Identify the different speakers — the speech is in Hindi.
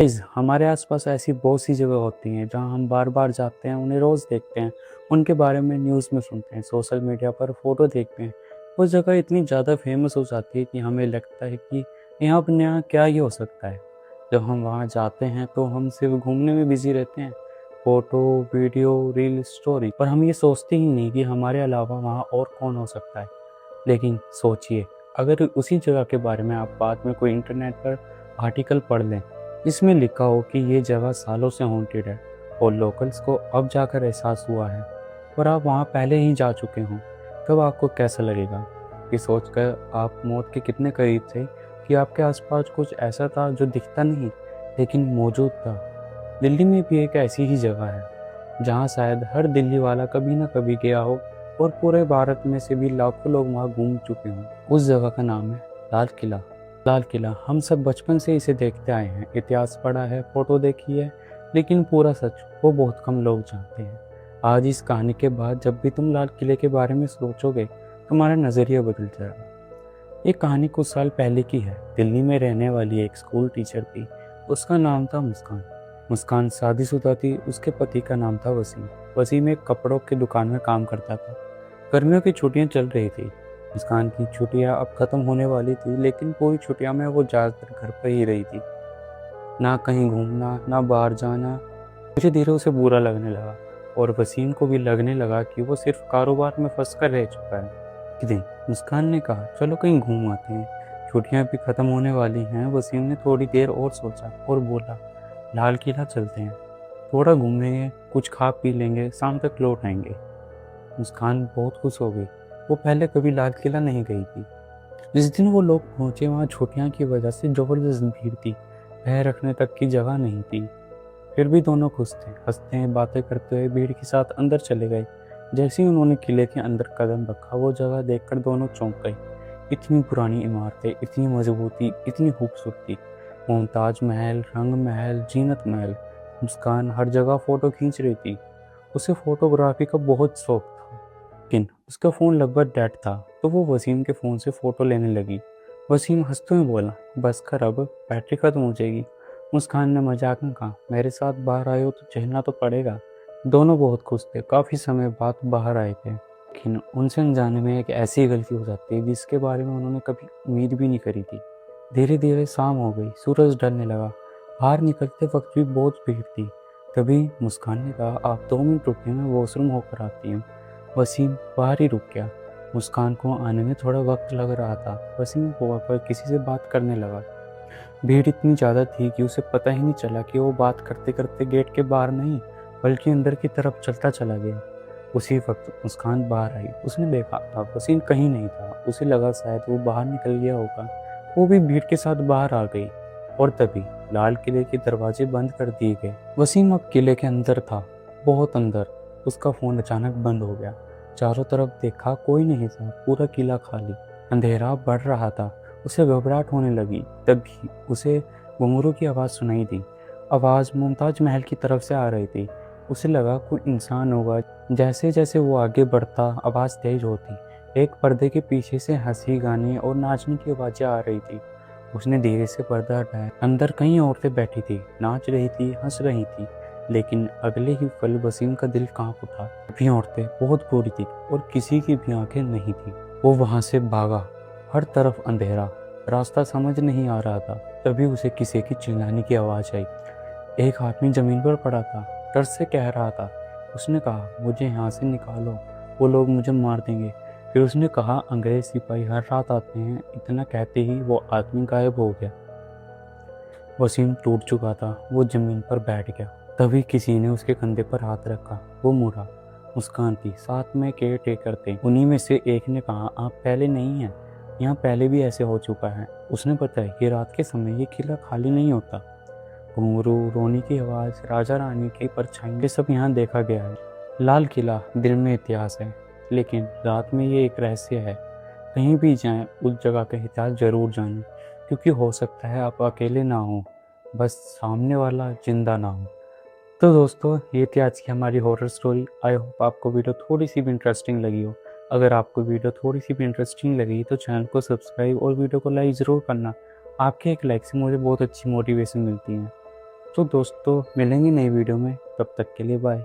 Speaker 1: गाइस, हमारे आसपास ऐसी बहुत सी जगह होती हैं जहां हम बार बार जाते हैं, उन्हें रोज़ देखते हैं, उनके बारे में न्यूज़ में सुनते हैं, सोशल मीडिया पर फोटो देखते हैं। वो जगह इतनी ज़्यादा फेमस हो जाती है कि हमें लगता है कि यहाँ अपने यहाँ क्या ही हो सकता है। जब हम वहाँ जाते हैं तो हम सिर्फ घूमने में बिजी रहते हैं, फोटो, वीडियो, रील, स्टोरी, पर हम ये सोचते ही नहीं कि हमारे अलावा वहाँ और कौन हो सकता है। लेकिन सोचिए, अगर उसी जगह के बारे में आप बाद में कोई इंटरनेट पर आर्टिकल पढ़ लें जिसमें लिखा हो कि ये जगह सालों से हॉन्टेड है और लोकल्स को अब जाकर एहसास हुआ है, पर आप वहाँ पहले ही जा चुके हों, तब आपको कैसा लगेगा? ये सोचकर आप मौत के कितने करीब थे कि आपके आसपास कुछ ऐसा था जो दिखता नहीं लेकिन मौजूद था। दिल्ली में भी एक ऐसी ही जगह है जहाँ शायद हर दिल्ली वाला कभी ना कभी गया हो और पूरे भारत में से भी लाखों लोग वहाँ घूम चुके हों। उस जगह का नाम है लाल किला। लाल किला हम सब बचपन से इसे देखते आए हैं, इतिहास पढ़ा है, फोटो देखी है, लेकिन पूरा सच वो बहुत कम लोग जानते हैं। आज इस कहानी के बाद जब भी तुम लाल किले के बारे में सोचोगे, तुम्हारा नज़रिया बदल जाएगा। ये कहानी कुछ साल पहले की है। दिल्ली में रहने वाली एक स्कूल टीचर थी। उसका नाम था मुस्कान। मुस्कान शादीशुदा थी। उसके पति का नाम था वसीम। वसीम एक कपड़ों की दुकान में काम करता था। गर्मियों की छुट्टियां चल रही थी। मुस्कान की छुट्टियां अब खत्म होने वाली थी, लेकिन पूरी छुट्टियां में वो ज़्यादातर घर पर ही रही थी। ना कहीं घूमना, ना बाहर जाना। धीरे धीरे उसे बुरा लगने लगा और वसीम को भी लगने लगा कि वो सिर्फ कारोबार में फंस कर रह चुका है। एक दिन मुस्कान ने कहा, चलो कहीं घूम आते हैं, छुट्टियां भी खत्म होने वाली हैं। वसीम ने थोड़ी देर और सोचा और बोला, लाल किला चलते हैं, थोड़ा घूमेंगे, कुछ खा पी लेंगे, शाम तक लौट आएंगे। मुस्कान बहुत खुश हो गई। वो पहले कभी लाल किला नहीं गई थी। जिस दिन वो लोग पहुंचे वहाँ छुट्टियां की वजह से जबरदस्त भीड़ थी। पैर रखने तक की जगह नहीं थी। फिर भी दोनों खुश थे। हंसते हैं, बातें करते हुए भीड़ के साथ अंदर चले गए। जैसे ही उन्होंने किले के अंदर कदम रखा, वो जगह देखकर दोनों चौंक गए। इतनी पुरानी इमारतें, इतनी मजबूती, इतनी खूबसूरती। मुमताज महल, रंग महल, जीनत महल। मुस्कान हर जगह फोटो खींच रही थी। उसे फोटोग्राफी का बहुत शौक था, लेकिन उसका फ़ोन लगभग डेड था, तो वो वसीम के फ़ोन से फ़ोटो लेने लगी। वसीम हंसते हुए बोला, बस कर अब, बैटरी खत्म हो जाएगी। मुस्कान ने मजाक में कहा, मेरे साथ बाहर आए हो तो झेलना तो पड़ेगा। दोनों बहुत खुश थे। काफ़ी समय बाद बाहर आए थे, लेकिन उनसे अनजाने में एक ऐसी गलती हो जाती है जिसके बारे में उन्होंने कभी उम्मीद भी नहीं करी थी। धीरे धीरे शाम हो गई, सूरज ढलने लगा। बाहर निकलते वक्त भी बहुत भीड़ थी। तभी मुस्कान ने कहा, आप 2 मिनट रुकिए, मैं वॉशरूम होकर आती हूँ। वसीम बाहर ही रुक गया। मुस्कान को आने में थोड़ा वक्त लग रहा था। वसीम वहाँ पर किसी से बात करने लगा। भीड़ इतनी ज़्यादा थी कि उसे पता ही नहीं चला कि वो बात करते करते गेट के बाहर नहीं, बल्कि अंदर की तरफ चलता चला गया। उसी वक्त मुस्कान बाहर आई। उसने देखा था वसीम कहीं नहीं था। उसे लगा शायद वो बाहर निकल गया होगा। वो भी भीड़ के साथ बाहर आ गई और तभी लाल किले के दरवाजे बंद कर दिए गए। वसीम अब किले के अंदर था, बहुत अंदर। उसका फ़ोन अचानक बंद हो गया। चारों तरफ देखा, कोई नहीं था। पूरा किला खाली। अंधेरा बढ़ रहा था। उसे घबराहट होने लगी। तभी उसे घुंघरू की आवाज़ सुनाई दी। आवाज़ मुमताज महल की तरफ से आ रही थी। उसे लगा कोई इंसान होगा। जैसे जैसे वो आगे बढ़ता, आवाज़ तेज होती। एक पर्दे के पीछे से हंसी, गाने और नाचने की आवाज़ें आ रही थी। उसने धीरे से पर्दा हटाया। अंदर कई औरतें बैठी थी, नाच रही थी, हंस रही थी। लेकिन अगले ही पल वसीम का दिल कांप उठा। भी औरतें बहुत बूढ़ी थी और किसी की भी आंखें नहीं थी। वो वहां से भागा। हर तरफ अंधेरा, रास्ता समझ नहीं आ रहा था। तभी उसे किसी की चिल्लाने की आवाज़ आई। एक आदमी जमीन पर पड़ा था, डर से कह रहा था। उसने कहा, मुझे यहाँ से निकालो, वो लोग मुझे मार देंगे। फिर उसने कहा, अंग्रेज सिपाही हर रात आते हैं। इतना कहते ही वो आदमी गायब हो गया। वसीम टूट चुका था। वो जमीन पर बैठ गया। तभी किसी ने उसके कंधे पर हाथ रखा। वो मुड़ा। मुस्कान थी, साथ में केयर टेकर थे। उन्हीं में से एक ने कहा, आप पहले नहीं हैं, यहाँ पहले भी ऐसे हो चुका है। उसने बताया कि रात के समय ये किला खाली नहीं होता। घुंघरू, रोने की आवाज़, राजा रानी की परछाई, ये सब यहाँ देखा गया है। लाल किला दिल में इतिहास है, लेकिन रात में ये एक रहस्य है। कहीं भी जाएं, उस जगह का इतिहास जरूर जानें, क्योंकि हो सकता है आप अकेले ना हो, बस सामने वाला जिंदा ना हो। तो दोस्तों, ये थी आज की हमारी हॉरर स्टोरी। आई होप आपको वीडियो थोड़ी सी भी इंटरेस्टिंग लगी हो। अगर आपको वीडियो थोड़ी सी भी इंटरेस्टिंग लगी तो चैनल को सब्सक्राइब और वीडियो को लाइक ज़रूर करना। आपके एक लाइक से मुझे बहुत अच्छी मोटिवेशन मिलती है। तो दोस्तों मिलेंगे नई वीडियो में, तब तक के लिए बाय।